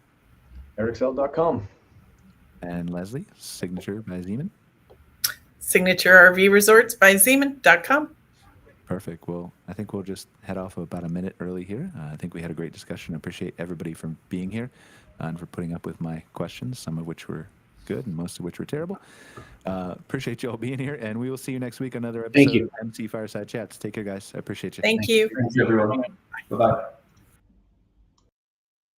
Airxcel.com. And Leslie, Signature by Zeman? Signature RV Resorts by Zeman.com. Perfect. Well, I think we'll just head off about a minute early here. I think we had a great discussion. I appreciate everybody for being here and for putting up with my questions, some of which were good and most of which were terrible. Appreciate you all being here, and we will see you next week on another episode of MC Fireside Chats. Take care, guys. I appreciate you. Thank you. Thanks, everyone. Bye-bye.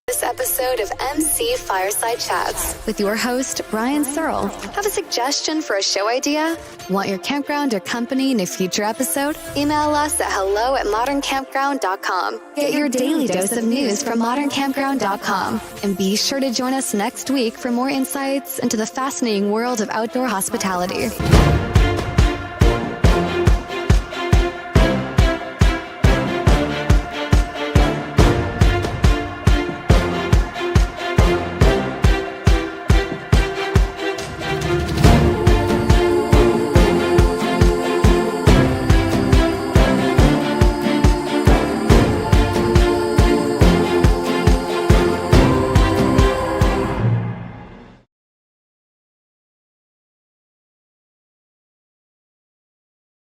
This episode episode of MC Fireside Chats with your host, Brian Searl. Have a suggestion for a show idea? Want your campground or company in a future episode? Email us at hello@moderncampground.com. Get your daily dose of news from moderncampground.com. And be sure to join us next week for more insights into the fascinating world of outdoor hospitality.